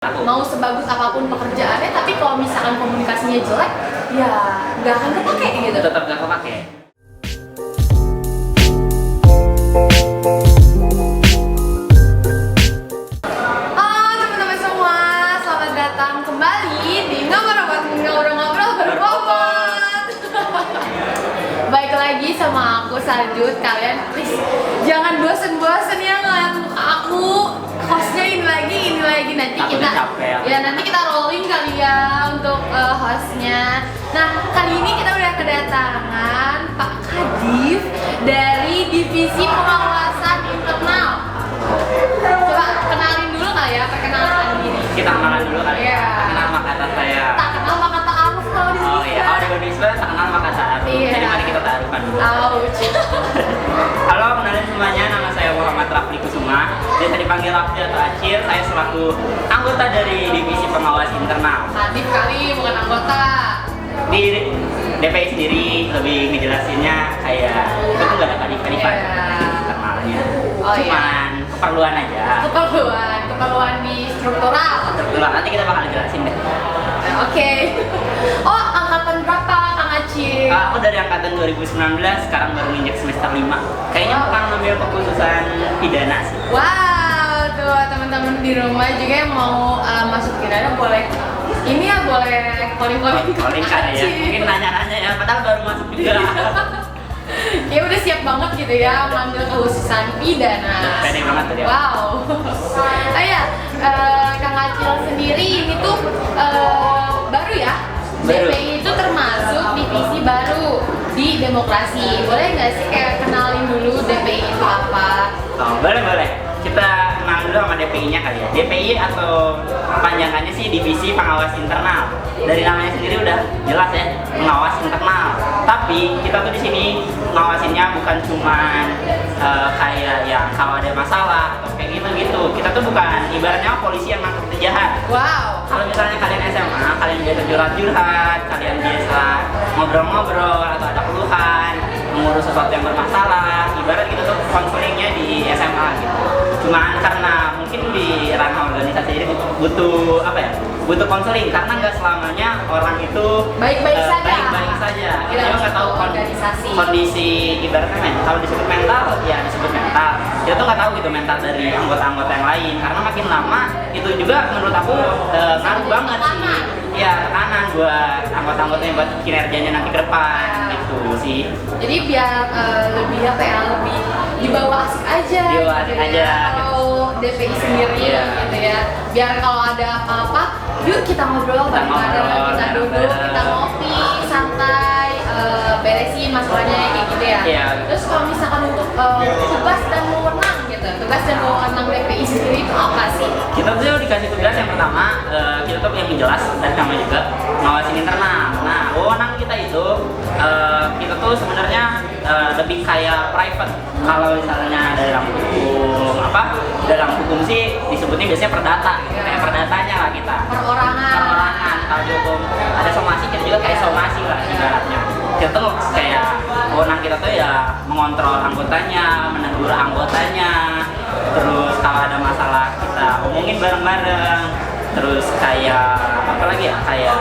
Mau sebagus apapun pekerjaannya, tapi kalau misalkan komunikasinya jelek, ya nggak akan kepake gitu. Tetap nggak kepake. Halo teman-teman semua, selamat datang kembali di ngobrol-ngobrol berbobot. Baik lagi sama aku Sarjut. Kalian please jangan bosen-bosen ya ngeliat muka aku. Hostnya ini lagi nanti Aku kita capek. ya nanti kita rolling kali ya untuk hostnya. Nah kali ini kita udah kedatangan Pak Kadif dari Divisi Pengawasan Internal. Coba kenalin dulu kali ya, perkenalan diri. Kita kenalan dulu kali ya. Iya. Kenal maka kata saya. Tak kenal maka tak aruf kalau di Oh sini. iya, di Indonesia tak kenal maka tak aruf. Iya. Jadi mari kita taruhkan dulu. Ouch. Halo, kenalin semuanya, nama saya Muhammad Rafli Kusuma. Biasa dipanggil Rafli atau Acil. Saya selaku anggota dari Divisi Pengawas Internal. Kadif kali bukan anggota. Di DPI sendiri lebih ngejelasinnya kayak itu tuh gak ada kadif-kadifan Iya. internalnya. Oh, iya. Cuman keperluan aja. Keperluan di struktural. Betul, nanti kita bakal jelasin deh. Oke. Oh, angkatan berapa Kang Acil? Aku dari angkatan 2019, sekarang baru nginjek semester 5. Kayaknya akan ngambil kekhususan pidana sih. Wow, tuh teman-teman di rumah juga yang mau masuk pidana boleh ini ya, boleh calling Calling kan ya, mungkin nanya-nanya ya, padahal baru masuk juga. Ya udah siap banget gitu ya mengambil kekhususan pidana. Pede banget tuh dia. Wow. Oh ya, Kang Acil sendiri ini tuh baru ya? Baru. DPI itu termasuk divisi baru di demokrasi. Boleh nggak sih kayak kenalin dulu DPI itu apa? Oh, boleh. Kita kenal dulu sama DPI-nya kali ya. DPI atau panjangannya sih Divisi Pengawas Internal. Dari namanya sendiri udah jelas ya, pengawas internal. Tapi kita tuh di sini ngawasinnya bukan cuman kayak yang kalau ada masalah atau kayak gitu. Kita tuh bukan ibaratnya polisi yang nangkep penjahat. Wow. Kalau misalnya kalian SMA, kalian biasa curhat-curhat, kalian biasa ngobrol-ngobrol atau ada keluhan, mengurus sesuatu yang bermasalah, ibarat gitu tuh konselingnya di SMA gitu. Cuman karena mungkin di ranah organisasi ini butuh apa ya? Butuh konseling karena nggak selamanya orang itu Baik-baik saja. Baik-baik saja. Kita juga nggak tahu organisasi. kondisi ibaratnya kalau disebut mental ya disebut mental. Kita tuh nggak tahu gitu mental dari anggota-anggota yang lain karena makin lama itu juga menurut aku ngaruh banget sih. Ya tekanan buat anggota-anggotanya buat kinerjanya nanti ke depan gitu sih. Jadi biar lebih apa ya, lebih dibawa asik aja. Dibawa asik gitu aja. Ya. Kalau DPI sendiri Iya. gitu ya. Biar kalau ada apa-apa, yuk kita ngobrol bareng-bareng, kita duduk, bareng-bareng. kita ngopi, santai, beresin masalahnya kayak gitu ya. Iya. Terus kalau misalkan untuk tugas dan wewenang gitu, tugas dan wewenang DPI sendiri itu apa sih? Kita tuh dikasih tugas yang pertama, kita tuh yang jelas dan sama juga ngawasin internal. Nah, wewenang kita itu kita tuh sebenarnya lebih kayak private. Kalau misalnya dalam hukum sih disebutnya biasanya perdata gitu. Kayak perdatanya lah kita. Perorangan. Kalau di hukum ada somasi, kita juga kayak somasi lah ibaratnya. Kita tuh kayak wewenang kita tuh ya mengontrol anggotanya, menegur anggotanya, terus kalau ada masalah kita omongin bareng-bareng, terus kayak apa lagi ya, kayak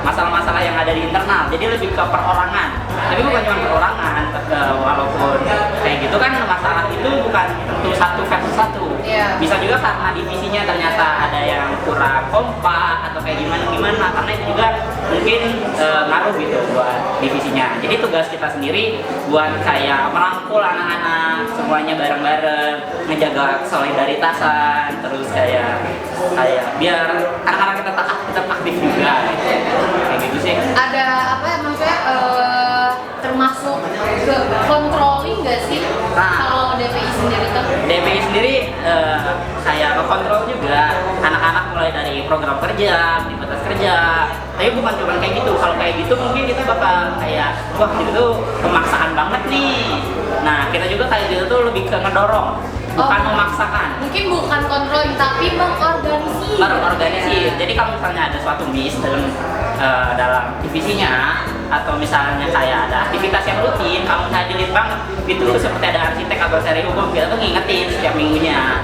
masalah-masalah yang ada di internal, jadi lebih ke perorangan. Tapi bukan cuma perorangan, walaupun kayak gitu kan masalah itu bukan tentu satu versus satu. Iya. Bisa juga karena divisinya ternyata ada yang kurang kompak atau kayak gimana, karena itu juga mungkin ngaruh gitu buat divisinya. Jadi tugas kita sendiri buat kayak merangkul anak-anak semuanya bareng-bareng, ngejaga solidaritasan, terus kayak biar anak-anak kita tetap aktif juga kayak gitu sih. Ada apa ya, maksudnya termasuk ke controlling nggak sih kalau DPI sendiri tuh? DPI sendiri kayak ngekontrol juga anak-anak mulai dari program kerja, aktivitas kerja. Tapi bukan cuma kayak gitu. Kalau kayak gitu mungkin kita bakal kayak wah itu tuh pemaksaan banget nih. Nah kita juga kayak gitu tuh lebih ke ngedorong, bukan memaksakan. Mungkin bukan controlling tapi mengorganisir. Organisir. Jadi kalau misalnya ada suatu miss dalam divisinya atau misalnya kayak ada aktivitas yang rutin, kalau misalnya dilihat banget gitu seperti ada arsitek atau seri hukum, kita tuh ngingetin setiap minggunya.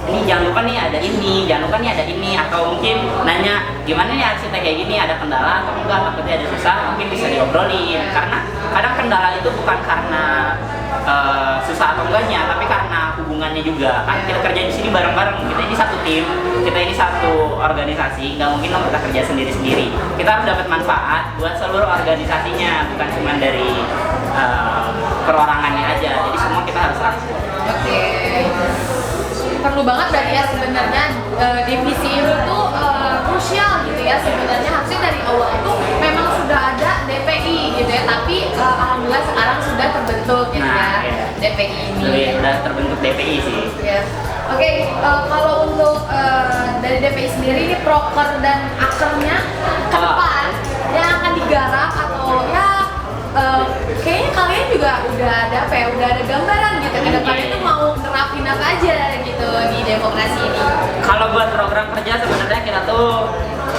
ini jangan lupa nih ada ini, jangan lupa nih ada ini, atau mungkin nanya gimana nih arsitnya kayak gini, ada kendala atau enggak, takutnya ada susah, mungkin bisa diobrolin. Karena kadang kendala itu bukan karena susah atau enggaknya, tapi karena hubungannya juga. Kan kita kerja di sini bareng-bareng, kita ini satu tim, kita ini satu organisasi, nggak mungkin dong kita kerja sendiri-sendiri. Kita harus dapat manfaat buat seluruh organisasinya, bukan cuma dari perorangannya aja. Jadi semua kita harus rangkul. Oke. Perlu banget berarti ya sebenarnya divisi ini tuh krusial gitu ya sebenarnya. Harusnya dari awal itu memang sudah ada DPI gitu ya, tapi alhamdulillah sekarang sudah terbentuk gitu ya DPI ini. Sudah terbentuk DPI sih. Ya. Oke, kalau untuk dari DPI sendiri ini proker dan akernya ke depan yang akan digarap atau ya kayaknya kalian juga udah ada apa ya, udah ada gambaran gitu ke depan itu mau nerapin apa aja gitu di demokrasi ini. Kalau buat program kerja sebenarnya kita tuh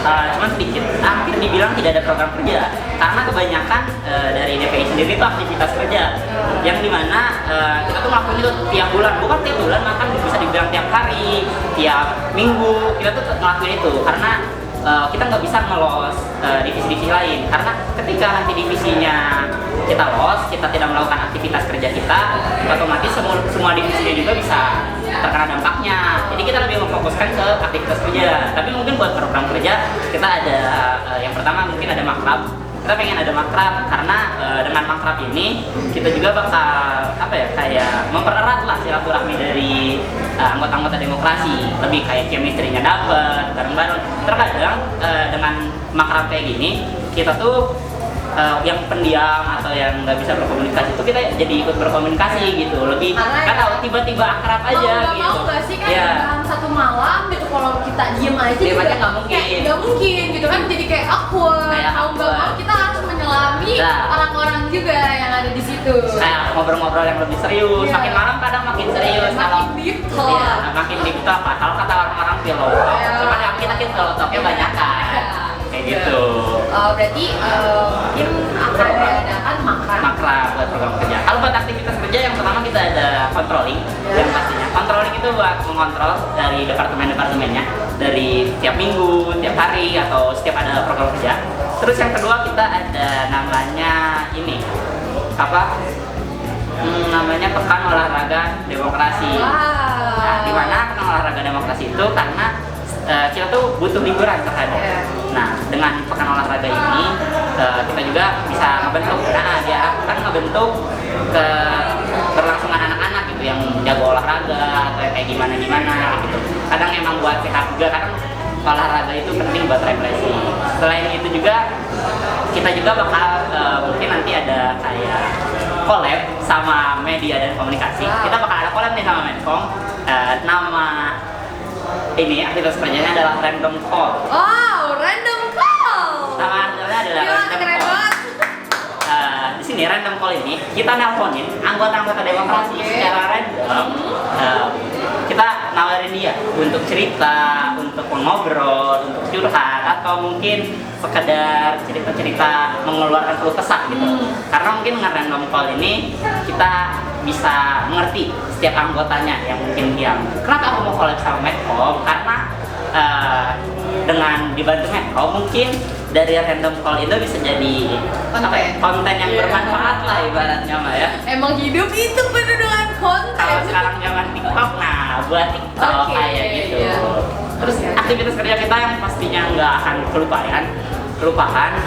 cuma sedikit, hampir dibilang tidak ada program kerja karena kebanyakan dari DPI sendiri itu aktivitas kerja yang dimana kita tuh ngelakuin itu tiap bulan, bukan tiap bulan, bahkan bisa dibilang tiap hari, tiap minggu kita tuh ngelakuin itu karena kita nggak bisa ngelos divisi-divisi lain, karena ketika nanti divisinya kita los, kita tidak melakukan aktivitas kerja kita, otomatis semua divisinya juga bisa terkena dampaknya. Jadi kita lebih memfokuskan ke aktivitas kerja. Tapi mungkin buat program kerja kita ada yang pertama mungkin ada makrab. Kita pengen ada makrab karena dengan makrab ini kita juga bakal apa ya, kayak mempererat lah silaturahmi dari anggota-anggota demokrasi, lebih kayak chemistry-nya dapet bareng-bareng. Terkadang dengan makrab kayak gini kita tuh yang pendiam atau yang nggak bisa berkomunikasi itu kita jadi ikut berkomunikasi gitu, lebih nggak tahu tiba-tiba akrab aja gitu. Mau nggak sih kan dalam satu malam gitu kalau kita diem aja juga nggak mungkin. Nggak mungkin gitu kan, jadi kayak awkward. Kalau nggak mau kita harus menyelami orang-orang juga yang ada di situ. Kayak ngobrol-ngobrol yang lebih serius. Makin malam kadang makin serius. Makin deep talk. Makin deep talk. Kalau kata orang-orang pillow talk. Cuman yang kita pillow talknya banyak kan. Kayak gitu. Berarti mungkin akan diadakan makrab buat program kerja. Kalau buat aktivitas kerja yang pertama kita ada controlling, yang pastinya. Controlling itu buat mengontrol dari departemen-departemennya, dari tiap minggu, tiap hari, atau setiap ada program kerja. Terus yang kedua kita ada namanya ini apa? Namanya Pekan Olahraga Demokrasi. Nah, di mana Pekan Olahraga Demokrasi itu karena kita tuh butuh liburan terkadang. Nah, dengan pekan olahraga ini kita juga bisa ngebentuk, diharapkan ngebentuk ke berlangsungan anak-anak gitu yang jago olahraga atau kayak gimana gitu. Kadang emang buat sehat juga, kadang olahraga itu penting buat refleksi. Selain itu juga kita juga bakal mungkin nanti ada kayak collab sama media dan komunikasi. Kita bakal ada collab nih sama Medcom. Nama ini aktivitas kerjanya adalah random call. Wow, random call. Nama artinya adalah random call. Di sini random call ini kita nelponin anggota-anggota demokrasi secara random. Kita nawarin dia untuk cerita, untuk ngobrol, untuk curhat, atau mungkin sekedar cerita-cerita mengeluarkan keluh kesah gitu. Karena mungkin dengan random call ini kita bisa mengerti setiap anggotanya yang mungkin diam. Kenapa aku mau collab sama Medcom? Karena dengan dibantu Medcom mungkin dari random call itu bisa jadi konten yang bermanfaat lah ibaratnya Mbak ya. Emang hidup itu penuh dengan konten. Kalau sekarang zaman TikTok, nah buat TikTok kayak gitu. Terus aktivitas kerja kita yang pastinya nggak akan kelupaan.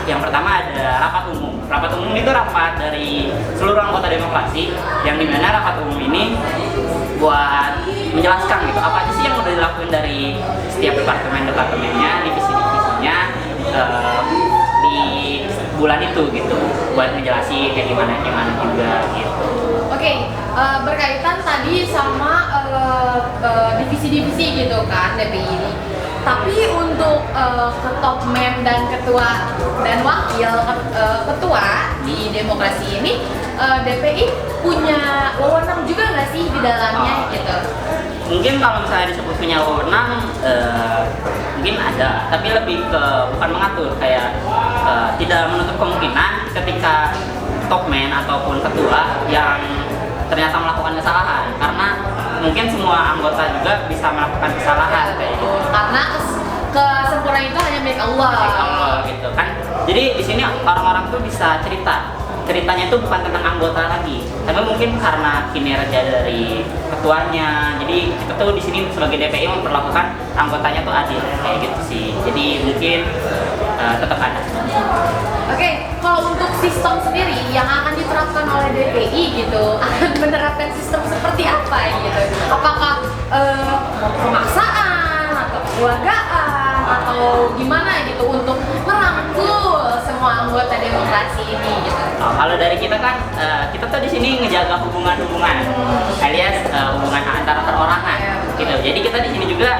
Yang pertama ada rapat umum. Rapat umum itu rapat dari seluruh anggota demokrasi, yang dimana rapat umum ini buat menjelaskan gitu apa aja sih yang udah dilakuin dari setiap departemennya, divisi-divisinya di bulan itu gitu, buat ngejelasin kayak gimana juga gitu. Oke, berkaitan tadi sama divisi-divisi gitu kan DPI ini. Tapi untuk ke top mem dan ketua dan wakil ketua di demokrasi ini, DPI punya wewenang juga nggak sih di dalamnya gitu? Mungkin kalau misalnya disebut punya wewenang, mungkin ada, tapi lebih ke bukan mengatur, kayak tidak menutup kemungkinan ketika top man ataupun ketua yang ternyata melakukan kesalahan, karena mungkin semua anggota juga bisa melakukan kesalahan kayak gitu. Karena kesempurnaan itu hanya milik Allah. Milik Allah gitu kan. Jadi di sini orang-orang tuh bisa ceritanya itu bukan tentang anggota lagi, tapi mungkin karena kinerja dari ketuanya. Jadi kita tuh di sini sebagai DPI memperlakukan anggotanya tuh adil kayak gitu sih. Jadi mungkin tetap ada. Oke, kalau untuk sistem sendiri yang akan diterapkan oleh DPI gitu, akan menerapkan sistem seperti apa gitu? Apakah pemaksaan atau kekeluargaan atau gimana gitu untuk merangkul semua anggota demokrasi ini gitu? Kalau dari kita kan, kita tuh di sini ngejaga hubungan-hubungan, alias hubungan antara perorangan, gitu. Jadi kita di sini juga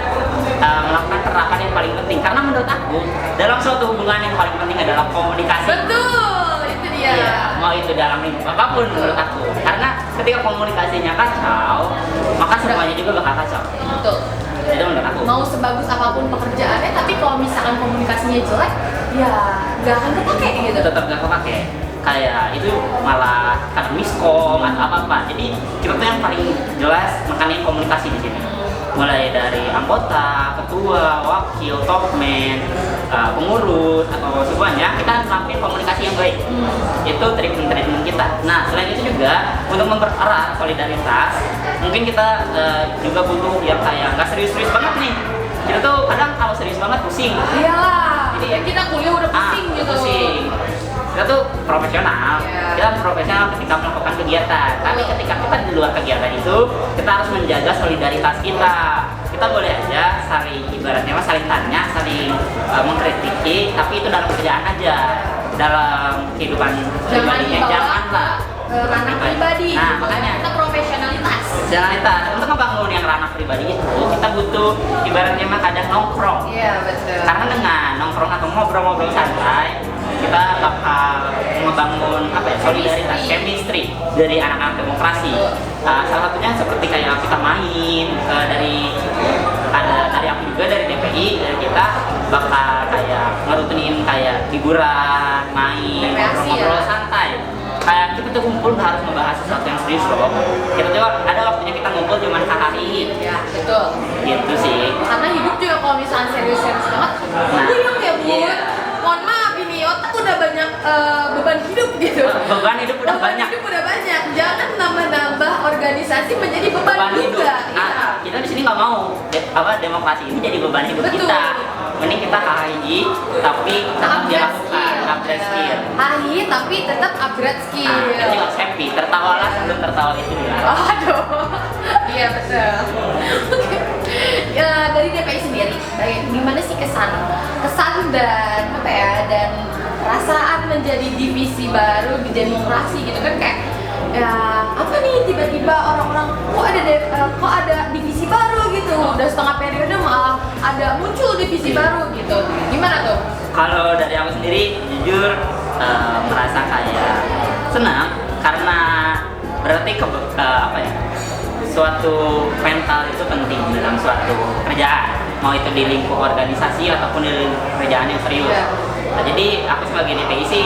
melakukan penerapan yang paling penting, karena menurut aku dalam suatu hubungan yang paling penting adalah komunikasi. Betul, itu dia. Iya, mau itu dalam lingkup apapun menurut aku, karena ketika komunikasinya kacau, maka semuanya juga bakal kacau. Betul. Itu menurut aku. Mau sebagus apapun pekerjaannya, tapi kalau misalkan komunikasinya jelek, ya nggak akan kepake gitu. Tetap nggak kepake. Kayak itu malah kadang miskom atau apa-apa. Jadi kita tuh yang paling jelas makanin komunikasi di sini. Mulai dari anggota, ketua, wakil, topman, pengurus atau semuanya, kita melakukan komunikasi yang baik. Itu treatment kita. Nah, selain itu juga untuk mempererat solidaritas, mungkin kita juga butuh yang kayak nggak serius-serius banget nih. Kita tuh kadang kalau serius banget pusing. Iyalah. Jadi Ya kita kuliah udah pusing gitu. Pusing. Kita tuh profesional, kita profesional ketika melakukan kegiatan. Tapi ketika kita di luar kegiatan itu, kita harus menjaga solidaritas kita. Kita boleh aja saling, ibaratnya saling tanya, saling mengkritiki, tapi itu dalam kerjaan aja. Dalam kehidupan pribadinya janganlah ranah pribadi. Nah, gitu. makanya Kita profesionalitas. untuk membangun yang ranah pribadi itu, kita butuh ibaratnya mah kadang nongkrong. Iya, betul. Karena dengan nongkrong atau ngobrol-ngobrol santai, kita bakal membangun solidaritas, chemistry dari anak-anak demokrasi. Salah satunya seperti kayak kita main dari aku juga dari DPI, dari kita bakal kayak ngerutinin kayak hiburan, main, ngobrol-ngobrol santai. Kayak kita tuh kumpul harus membahas sesuatu yang serius loh. Kita tuh ada waktunya kita ngumpul cuma hari. Ya, betul. Gitu sih. Karena hidup juga kalau misalnya serius-serius banget, bingung ya Bun. Iya. Mohon maaf ini otak udah banyak beban hidup gitu. Beban hidup udah banyak. Hidup udah banyak. Jangan nambah-nambah organisasi menjadi beban hidup. juga. Nah, kita di sini nggak mau demokrasi ini jadi beban hidup Betul. kita. Mending kita HI tapi tetap dilakukan upgrade skill. HI tapi tetap upgrade skill. Kita juga happy, tertawalah sebelum tertawa itu ya. Aduh. Iya betul. Oke. Ya, dari DPI sendiri, gimana sih kesan dan dan perasaan menjadi divisi baru di demokrasi gitu kan, kayak ya apa nih tiba-tiba orang-orang kok ada divisi baru gitu, udah setengah periode malah ada muncul divisi baru gitu, gimana tuh? Kalau dari aku sendiri jujur merasa kayak senang karena berarti suatu mental itu penting dalam suatu kerjaan, mau itu di lingkup organisasi ataupun di lingkup kerjaan yang serius. Nah, jadi aku sebagai DPI sih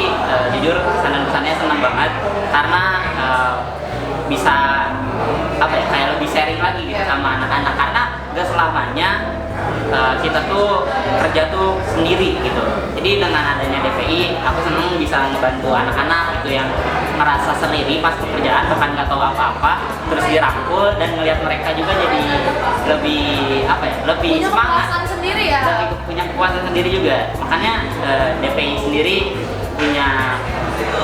jujur kesannya senang banget karena bisa kayak lebih sharing lagi gitu sama anak-anak, karena gak selamanya kita tuh kerja tuh sendiri gitu. Jadi dengan adanya DPI, aku seneng bisa ngebantu anak-anak gitu yang merasa sendiri pas pekerjaan, bahkan nggak tahu apa-apa, terus dirangkul dan ngelihat mereka juga jadi lebih lebih punya semangat, kepuasan sendiri ya, punya kepuasan sendiri juga. Makanya DPI sendiri punya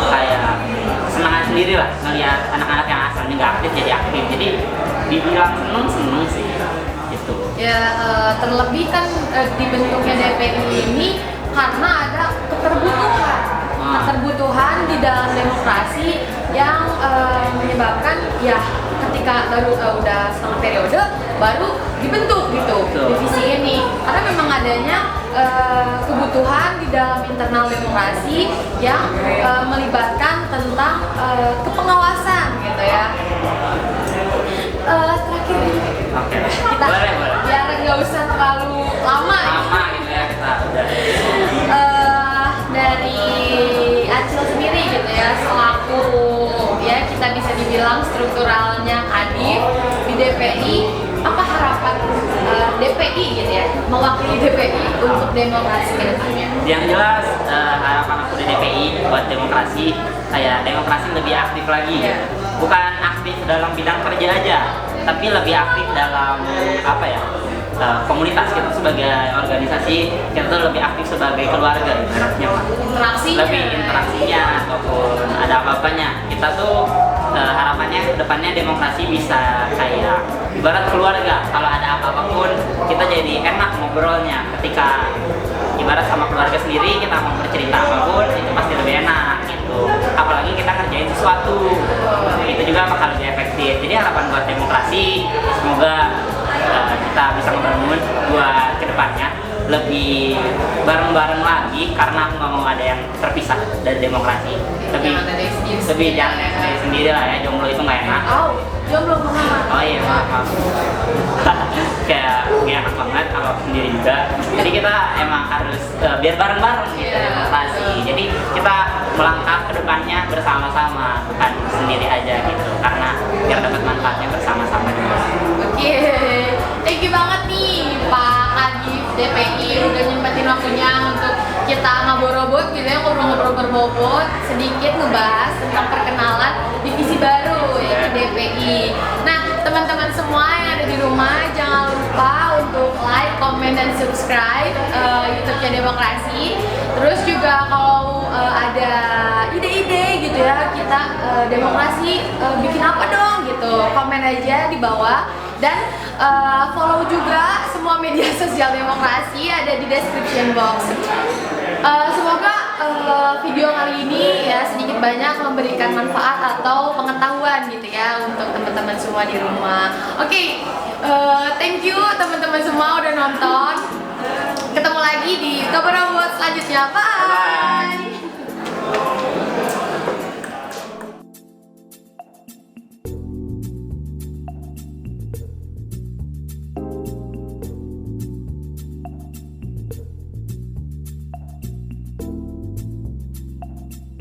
kayak semangat sendiri lah ngelihat anak-anak yang asalnya nggak aktif jadi aktif. Jadi dibilang seneng sih. Ya terlebih kan dibentuknya DPI ini karena ada keterbutuhan di dalam demokrasi yang menyebabkan ya ketika baru udah setengah periode baru dibentuk gitu divisi ini, karena memang adanya kebutuhan di dalam internal demokrasi yang melibatkan tentang kepengawasan gitu ya. Terakhir kita boleh. biar nggak usah terlalu lama gitu ya, kita udah dari Acil sendiri gitu ya, selaku ya kita bisa dibilang strukturalnya Kadif di DPI DPI, apa harapan DPI gitu ya, mewakili DPI untuk demokrasi ke depannya? Yang jelas harapan aku di DPI buat demokrasi, kayak demokrasi lebih aktif lagi. Bukan aktif dalam bidang kerja aja, tapi lebih aktif dalam apa ya, komunitas. Kita sebagai organisasi, kita tuh lebih aktif sebagai keluarga ibaratnya, lebih interaksinya ataupun ada apa-apanya. Kita tuh harapannya kedepannya demokrasi bisa kayak ibarat keluarga. Kalau ada apa-apa pun kita jadi enak ngobrolnya. Ketika ibarat sama keluarga sendiri kita mau bercerita apapun itu pasti lebih enak gitu. Apalagi kita ngerjain sesuatu, itu juga bakal lebih efektif. Jadi harapan buat demokrasi, semoga kita bisa ngebangun buat kedepannya lebih bareng-bareng lagi, karena aku nggak mau ada yang terpisah dari demokrasi. Lebih jangan dari sendiri lah ya, jomblo itu nggak enak. Jomblo Muhammad. Oh iya, maaf. Kayak nggak enak banget kalau sendiri juga. Jadi kita emang harus biar bareng-bareng gitu demokrasi. Jadi kita melangkah ke depannya bersama-sama, bukan sendiri aja gitu. Karena biar dapat manfaatnya bersama-sama juga. Oke, thank you banget nih Pak Kadif DPI udah nyempetin waktunya untuk kita ngobrol-ngobrol gitu ya, ngobrol-ngobrol berbobot sedikit ngebahas tentang perkenalan divisi baru yaitu DPI. Nah, teman-teman semua yang ada di rumah jangan lupa untuk like, komen, dan subscribe YouTube-nya Demokrasi. Terus juga kalau ada ide-ide gitu ya, kita demokrasi bikin apa dong gitu, komen aja di bawah. Dan follow juga semua media sosial Demokrasi, ada di description box. Semoga video kali ini ya sedikit banyak memberikan manfaat atau pengetahuan gitu ya untuk teman-teman semua di rumah. Oke, thank you teman-teman semua udah nonton. Ketemu lagi di Kabar Robot selanjutnya. Bye.